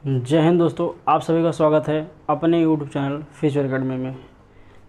जय हिंद दोस्तों, आप सभी का स्वागत है अपने यूट्यूब चैनल फ्यूचर एकेडमी में।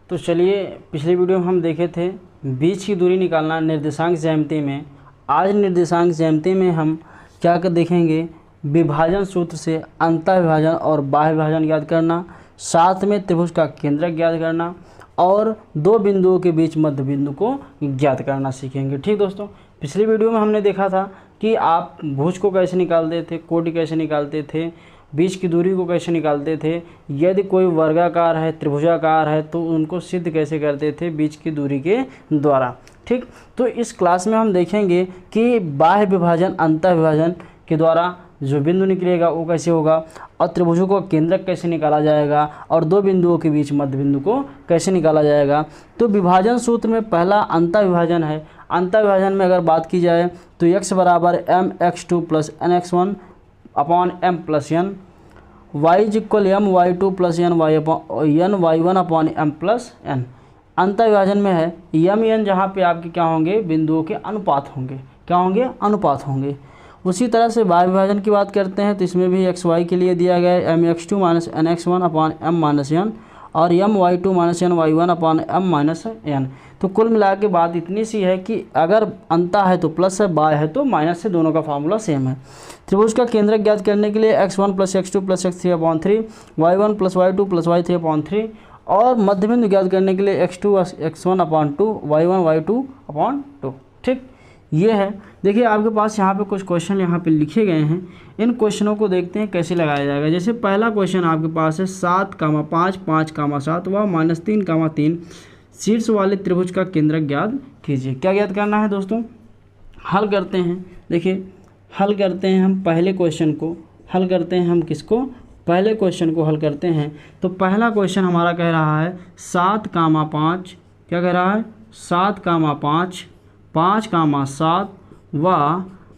तो चलिए, पिछले वीडियो में हम देखे थे बीच की दूरी निकालना निर्देशांक ज्यामिति में। आज निर्देशांक ज्यामिति में हम क्या देखेंगे, विभाजन सूत्र से अंतः विभाजन और बाह्य विभाजन ज्ञात करना, साथ में त्रिभुज का केंद्रक ज्ञात करना और दो बिंदुओं के बीच मध्य बिंदु को ज्ञात करना सीखेंगे। ठीक दोस्तों, पिछले वीडियो में हमने देखा था कि आप भुज को कैसे निकालते थे, कोटि कैसे निकालते थे, बीच की दूरी को कैसे निकालते थे, यदि कोई वर्गाकार है, त्रिभुजाकार है तो उनको सिद्ध कैसे करते थे बीच की दूरी के द्वारा। ठीक, तो इस क्लास में हम देखेंगे कि बाह्य विभाजन अंतः विभाजन के द्वारा जो बिंदु निकलेगा वो कैसे होगा, और त्रिभुजों को केंद्रक कैसे निकाला जाएगा, और दो बिंदुओं के बीच मध्य बिंदु को कैसे निकाला जाएगा। तो विभाजन सूत्र में पहला अंतः विभाजन है। अंतः विभाजन में अगर बात की जाए तो x बराबर mx2 plus nx1 upon m plus n, y is equal my2 plus n y1 upon m plus n। अंतः विभाजन में है m n, जहाँ पे आपके क्या होंगे, बिंदुओं के अनुपात होंगे। क्या होंगे? अनुपात होंगे। उसी तरह से बाह्य विभाजन की बात करते हैं तो इसमें भी x y के लिए दिया गया है mx2 minus nx1 upon m minus n और my2 minus n y1 upon m minus n। तो कुल मिला के बात इतनी सी है कि अगर अंतः है तो प्लस है, बाह्य है तो माइनस है, दोनों का फार्मूला सेम है। त्रिभुज का केंद्रक ज्ञात करने के लिए x1 plus x2 plus x3 upon 3, y1 plus y2 plus y3 upon 3 और मध्यबिंदु ज्ञात करने के लिए x2 x1 upon 2, y1 y2 upon 2। ठीक, ये है। देखिए आपके पास यहाँ पे कुछ क्वेश्चन यहाँ पे लिखे गए हैं, इन क्वेश्चनों को देखते हैं कैसे लगाया जाएगा। जैसे पहला क्वेश्चन आपके पास है 7,5 5,7 व -3,3 शीर्ष वाले त्रिभुज का केंद्रक ज्ञात कीजिए। क्या ज्ञात करना है दोस्तों? हल करते हैं। देखिए हल करते हैं हम पहले क्वेश्चन को, हल करते हैं हम किसको, पहले क्वेश्चन को हल करते हैं। तो पहला क्वेश्चन हमारा कह रहा है 7,5, क्या कह रहा है, 7,5 5,7 व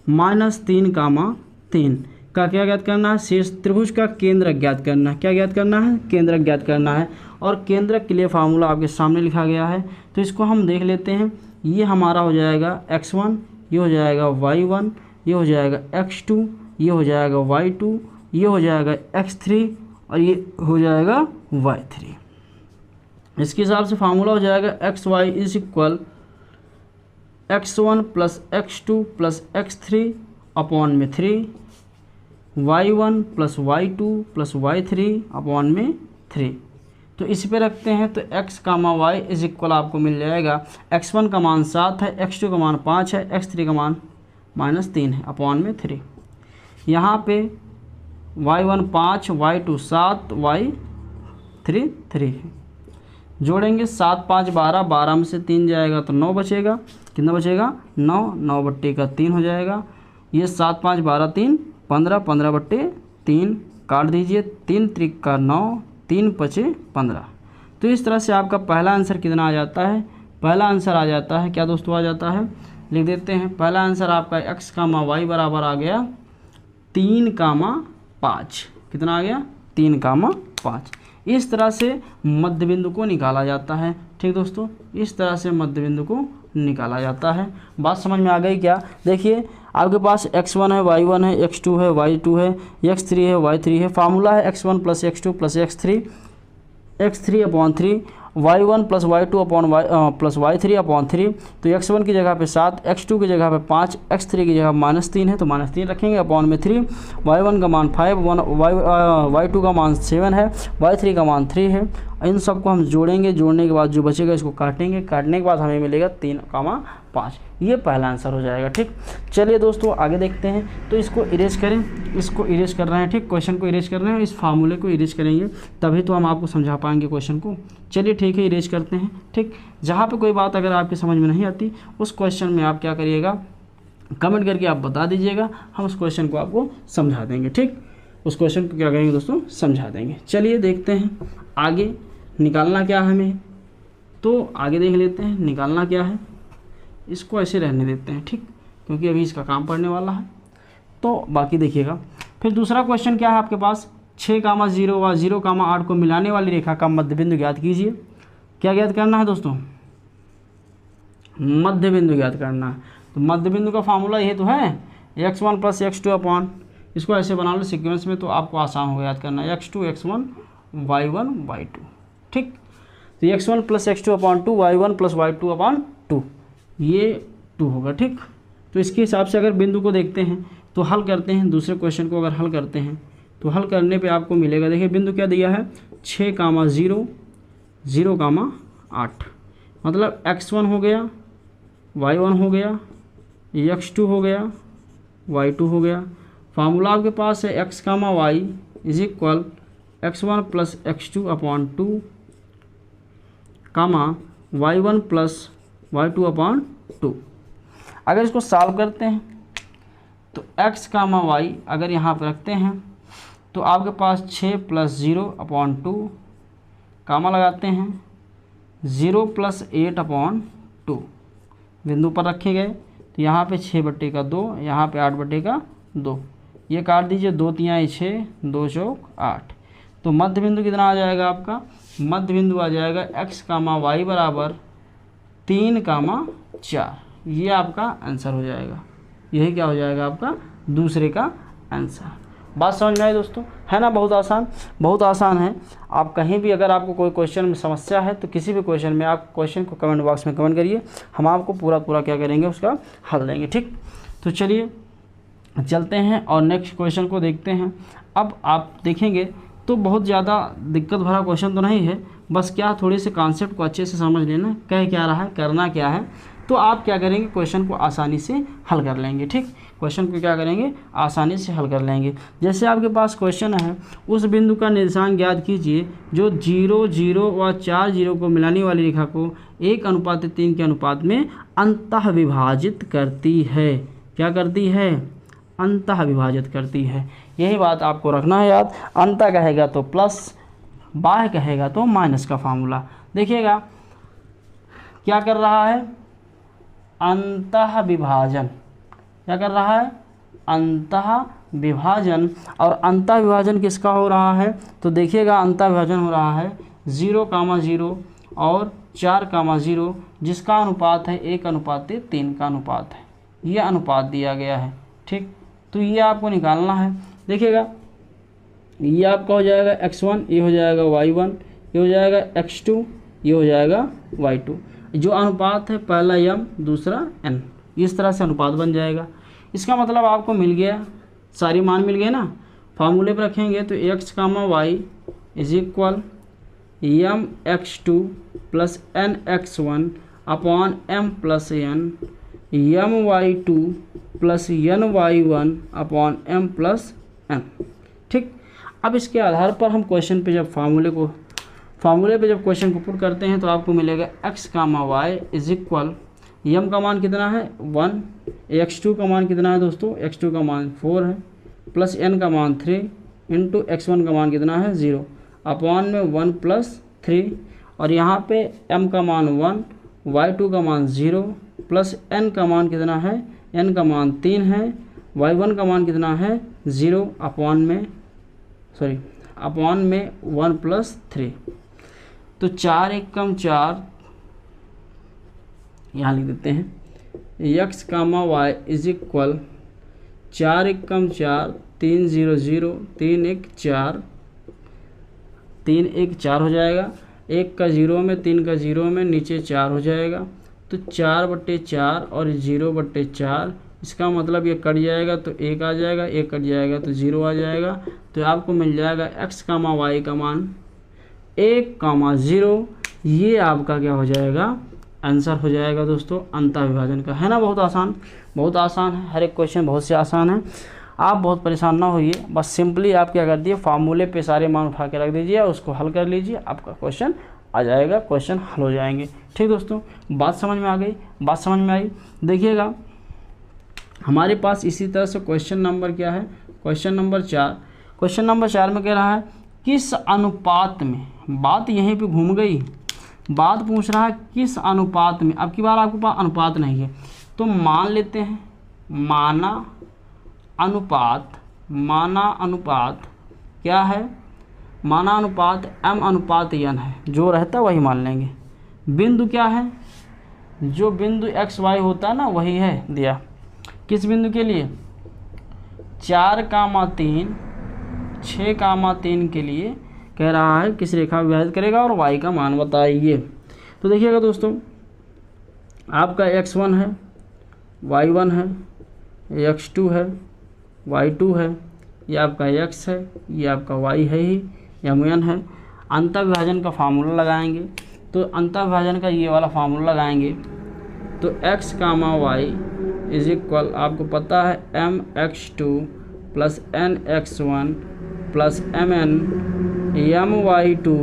-3,3 का क्या ज्ञात करना है, शीर्ष त्रिभुज का केंद्रक ज्ञात करना है। क्या ज्ञात करना है? केंद्रक ज्ञात करना है। और केंद्रक के लिए फार्मूला आपके सामने लिखा गया है, तो इसको हम देख लेते हैं। ये हमारा हो जाएगा x1, ये हो जाएगा y1, ये हो जाएगा x2, ये हो जाएगा y2, ये हो जाएगा x3 और ये हो जाएगा y3। इसके हिसाब से फार्मूला हो जाएगा xy is equal x1 plus x2 plus x3 upon में 3, y1 plus y2 plus y3 upon में 3। तो इस पे रखते हैं तो x comma y is equal आपको मिल जाएगा, x1 का मान 7 है, x2 का मान 5 है, x3 का मान -3 है अपॉन में 3। यहाँ पे y1 5, y2 7, y3 3 है। जोड़ेंगे 7 5 12, 12 में से 3 जाएगा तो 9 बचेगा। कितना बचेगा? 9, 9 बट्टे का 3 हो जाएगा। ये 7 5 12 3 15, 15 बट्टे 3 काट दीजिए, 3 त्रिक का 9, 3 पचे 15। तो इस तरह से आपका पहला आंसर कितना आ जाता है? पहला आंसर आ जाता है, क्या दोस्तों आ जाता है, लिख देते हैं। पहला आंसर आपका x कामा y बराबर आ गया 3,5। कितना आ गया? 3,5। इस तरह से मध्य बिंदु को निकाला जाता है। ठीक दोस्तों, इस तरह से मध्य बिंदु को निकाला जाता है। बात समझ में आ गई क्या? देखिए आपके पास x1 है, y1 है, x2 है, y2 है, x3 है, y3 है। फार्मूला है x1 plus x2 plus x3 upon 3, y1 plus y2 upon plus y3 upon 3। तो x1 की जगह पे 7, x2 की जगह पे 5, x3 की जगह -3 है तो -3 रखेंगे अपॉन में 3। y1 का मान 5, y2 का मान 7 है, y3 का मान 3 है। इन सबको हम जोड़ेंगे, जोड़ने के बाद जो बचेगा इसको काटेंगे, काटने के बाद हमें मिलेगा 3,5। ये पहला आंसर हो जाएगा। ठीक, चलिए दोस्तों आगे देखते हैं। तो इसको इरेज करें, इसको इरेज कर रहे हैं। ठीक, क्वेश्चन को इरेज कर रहे हैं, इस फार्मूले को इरेज करेंगे तभी तो हम आपको समझा पाएंगे क्वेश्चन को। चलिए ठीक है, इरेज करते हैं। ठीक, जहाँ पे कोई बात अगर आपकी समझ में नहीं आती उस क्वेश्चन में आप क्या करिएगा, कमेंट करके आप बता दीजिएगा, हम उस क्वेश्चन को आपको समझा देंगे। ठीक, उस क्वेश्चन को क्या करेंगे दोस्तों, समझा देंगे। चलिए देखते हैं आगे निकालना क्या है हमें। तो आगे देख लेते हैं निकालना क्या है। इसको ऐसे रहने देते हैं, ठीक, क्योंकि अभी इसका काम पड़ने वाला है। तो बाकी देखिएगा। फिर दूसरा क्वेश्चन क्या है आपके पास, 6,0 व 0,8 को मिलाने वाली रेखा का मध्य बिंदु ज्ञात कीजिए। क्या ज्ञात करना है दोस्तों? मध्य बिंदु ज्ञात करना है। तो मध्य बिंदु का फार्मूला ये तो है x1 प्लस x2 अपॉन इसको ऐसे बना लो सीक्वेंस में, तो आपको आसान होगा याद करना, x2 x1 y1 y2। ठीक, तो x1 plus x2/2 y1 plus y2/2 ये 2 होगा। ठीक, तो इसके हिसाब से अगर बिंदु को देखते हैं तो हल करते हैं, दूसरे क्वेश्चन को अगर हल करते हैं तो हल करने पे आपको मिलेगा, देखिए बिंदु क्या दिया है 6,0 0,8, मतलब x1 हो गया, y1 हो गया, x2 हो गया, y2 हो गया। फार्मूला आपके पास है x, y is equal x1 plus x2/2 y1 plus y2/2। अगर इसको सॉल्व करते हैं तो x, y अगर यहाँ पर रखते हैं तो आपके पास 6 प्लस 0/2 कामा लगाते हैं 0 प्लस 8/2 बिंदु पर रखे गए, तो यहाँ पे 6/2, यहाँ पे 8/2, ये काट दीजिए, 2 तिहाई 6, 2 चौक 8। तो मध्य बिंदु कितना आ जाएगा आपका, मध्य बिंदु आ जाएगा x, y बराबर 3,4। ये आपका आंसर हो जाएगा, यही क्या हो जाएगा आपका दूसरे का आंसर। बात समझ में आई दोस्तों, है ना, बहुत आसान, बहुत आसान है। आप कहीं भी अगर आपको कोई क्वेश्चन में समस्या है तो किसी भी क्वेश्चन में आप क्वेश्चन को कमेंट बॉक्स में कमेंट करिए, हम आपको पूरा क्या करेंगे उसका हल देंगे। ठीक, तो चलिए चलते हैं और नेक्स्ट क्वेश्चन को देखते हैं। अब आप देखेंगे तो बहुत ज़्यादा दिक्कत भरा क्वेश्चन तो नहीं है, बस क्या थोड़ी से कॉन्सेप्ट को अच्छे से समझ लेना, कह क्या रहा है, करना क्या है, तो आप क्या करेंगे क्वेश्चन को आसानी से हल कर लेंगे। ठीक, क्वेश्चन को क्या करेंगे आसानी से हल कर लेंगे। जैसे आपके पास क्वेश्चन है, उस बिंदु का निर्देशांक ज्ञात कीजिए जो 0 0 व 4 0 को मिलाने वाली रेखा को 1:3 के अनुपात में अंतः विभाजित करती है। क्या करती है, अंतः विभाजित करती है। यही बात आपको रखना है याद, अंतः कहेगा तो प्लस, बाह्य कहेगा तो माइनस का फार्मूला। देखिएगा क्या कर रहा है, अंतः विभाजन, क्या कर रहा है, अंतः विभाजन। और अंतः विभाजन किसका हो रहा है, तो देखिएगा अंतः विभाजन हो रहा है 0,0 और 4,0, जिसका अनुपात है 1:3 का अनुपात है, ये अनुपात दिया गया है। ठीक, तो ये आपको निकालना है। देखिएगा ये आपका हो जाएगा x1, ये हो जाएगा y1, ये हो जाएगा x2, ये हो जाएगा y2। जो अनुपात है पहला m दूसरा n, इस तरह से अनुपात बन जाएगा। इसका मतलब आपको मिल गया, सारी मान मिल गए ना। फार्मूले पर रखेंगे तो x, y is equal m x2 plus n x1 upon m plus n, m y2 plus n y1 upon m plus n। ठीक, अब इसके आधार पर हम क्वेश्चन पे जब फार्मूले पे जब क्वेश्चन को पुट करते हैं तो आपको मिलेगा x, y is equal m का मान कितना है 1, x2 का मान कितना है दोस्तों, x2 का मान 4 है, प्लस n का मान 3 इंटू x1 का मान कितना है 0 अपॉन में 1 प्लस 3, और यहाँ पे m का मान 1, y2 का मान 0, प्लस n का मान कितना है, n का मान 3 है, y1 का मान कितना है 0 अपॉन में 1 प्लस 3। तो 4 एकम 4 यहाँ लिख देते हैं, x, y इज इक्वल 4 एकम 4 3 0 0 3 1 4 3 1 4 हो जाएगा, 1 का 0 में 3 का 0 में नीचे 4 हो जाएगा, तो 4/4 और 0/4, इसका मतलब ये कट जाएगा तो 1 आ जाएगा, 1 कट जाएगा तो 0 आ जाएगा। तो आपको मिल जाएगा x, y का मान 1,0। ये आपका क्या हो जाएगा आंसर हो जाएगा दोस्तों अंतः विभाजन का, है ना। बहुत आसान है, हर एक क्वेश्चन बहुत से आसान है। आप बहुत परेशान ना होइए, बस सिंपली आप क्या कर दिए फार्मूले पे सारे मान उठा के रख दीजिए, उसको हल कर लीजिए, आपका क्वेश्चन आ जाएगा, क्वेश्चन हल हो जाएंगे। ठीक दोस्तों, बात समझ में आ गई, बात समझ में आई। देखिएगा हमारे पास इसी तरह से क्वेश्चन नंबर क्या है, क्वेश्चन नंबर 4। क्वेश्चन नंबर 4 में कह रहा है किस अनुपात में, बात यहीं पे घूम गई, बात पूछ रहा है किस अनुपात में। अब की बार आपके पास अनुपात नहीं है तो मान लेते हैं, माना अनुपात क्या है, माना अनुपात m/n है, जो रहता है वही मान लेंगे। बिंदु क्या है, जो बिंदु x y होता है ना वही है दिया। किस बिंदु के लिए, 4,3 6,3 के लिए कह रहा है किस रेखा विभाजित करेगा और y का मान बताइए। तो देखिएगा दोस्तों, आपका x1 है, y1 है, x2 है, y2 है, ये आपका x है, ये आपका y है ही, mn है। अंतःविभाजन का फार्मूला लगाएंगे, तो अंतःविभाजन का ये वाला फार्मूला लगाएंगे तो x, y इज इक्वल, आपको पता है mx2 plus nx1 plus mn my2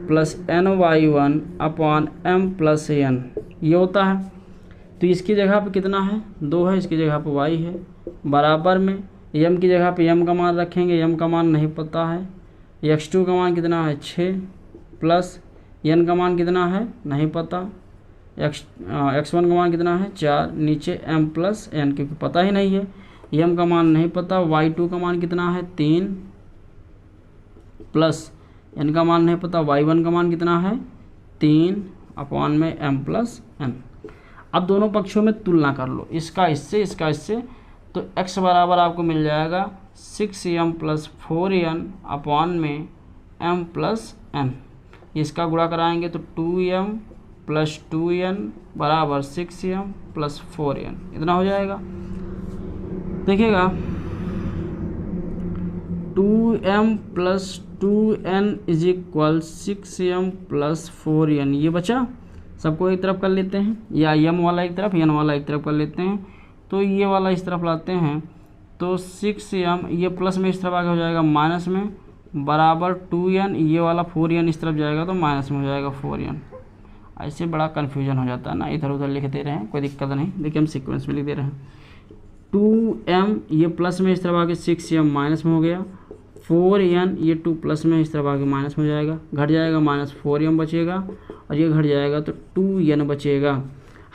plus ny1 upon m plus n, ये होता है। तो इसकी जगह पे कितना है, 2 है, इसकी जगह पे y है, बराबर में m की जगह पे m का मान रखेंगे, m का मान नहीं पता है, x2 का मान कितना है 6 प्लस n का मान कितना है नहीं पता, x1 का मान कितना है 4, नीचे m प्लस n क्योंकि पता ही नहीं है, m का मान नहीं पता, y2 का मान कितना है 3 प्लस n का मान नहीं पता, y1 का मान कितना है 3 अपॉन में m प्लस n। अब दोनों पक्षों में तुलना कर लो, इसका इससे, इसका इससे, तो x बराबर आपको मिल जाएगा 6m प्लस 4n अपॉन में m प्लस n। इसका गुणा कराएंगे तो 2m प्लस 2n बराबर 6m प्लस 4n, इतना हो जाएगा। देखिएगा 2m plus 2n is equal 6m plus 4n, ये बचा, सबको एक तरफ कर लेते हैं, या m वाला एक तरफ n वाला एक तरफ कर लेते हैं, तो ये वाला इस तरफ लाते हैं तो 6m, ये प्लस में इस तरफ आगे हो जाएगा माइनस में, बराबर 2n, ये वाला 4n इस तरफ जाएगा तो माइनस में हो जाएगा 4n। ऐसे बड़ा कन्फ्यूजन हो जाता है ना, इधर उधर लिख दे रहे हैं, कोई दिक्कत नहीं, देखिए हम सीक्वेंस में लिख दे रहे हैं। 2m ये प्लस में इस तरफ आगे 6m माइनस में हो गया, 4n ये 2 प्लस में इस तरफ आगे माइनस में हो जाएगा, घट जाएगा माइनस 4m बचेगा, और ये घट जाएगा तो 2n बचेगा।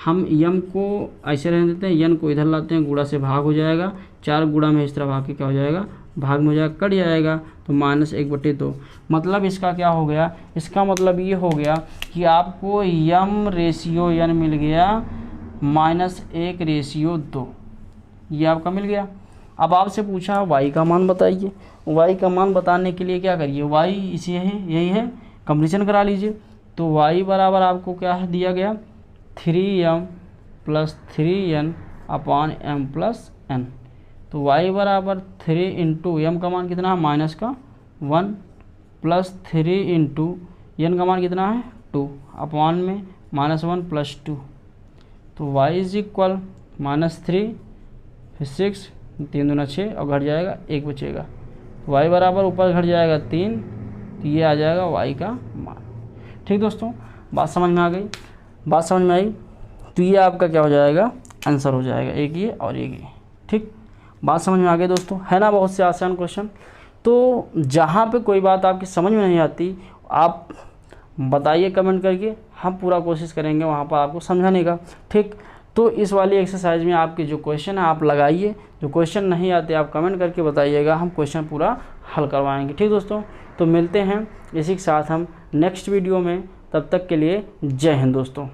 हम m को ऐसे रहने देते हैं, n को इधर लाते हैं, गुणा से भाग हो जाएगा, 4 गुणा में इस तरफ आके क्या हो जाएगा भाग में हो जाएगा, कट जाएगा तो -1/2। मतलब इसका क्या हो गया, इसका मतलब ये हो गया कि आपको m रेशियो n मिल गया -1/2, ये आपका मिल गया। अब आपसे पूछा y का मान बताइए, y का मान बताने के लिए क्या करिए, y इसी है, यही है, कंपैरिजन करा लीजिए। तो y बराबर आपको क्या है दिया गया 3m plus 3n upon m plus n। तो y बराबर 3 इंटू एम का मान कितना है माइनस का 1 प्लस 3 इंटू n का मान कितना है 2 अपॉन में -1 प्लस 2। तो y इज इक्वल -3 फिर 6, 3 दूना 6 और घट जाएगा 1 बचेगा। तो y बराबर ऊपर घट जाएगा 3, तो ये आ जाएगा y का मान। ठीक दोस्तों, बात समझ में आ गई, बात समझ में आई, तो ये आपका क्या हो जाएगा आंसर हो जाएगा, एक ये और एक ये। ठीक, बात समझ में आ गई दोस्तों, है ना, बहुत से आसान क्वेश्चन। तो जहाँ पे कोई बात आपकी समझ में नहीं आती आप बताइए कमेंट करके, हम पूरा कोशिश करेंगे वहाँ पर आपको समझाने का। ठीक, तो इस वाली एक्सरसाइज में आपके जो क्वेश्चन है आप लगाइए, जो क्वेश्चन नहीं आते आप कमेंट करके बताइएगा, हम क्वेश्चन पूरा हल करवाएंगे। ठीक दोस्तों, तो मिलते हैं इसी के साथ हम नेक्स्ट वीडियो में, तब तक के लिए जय हिंद दोस्तों।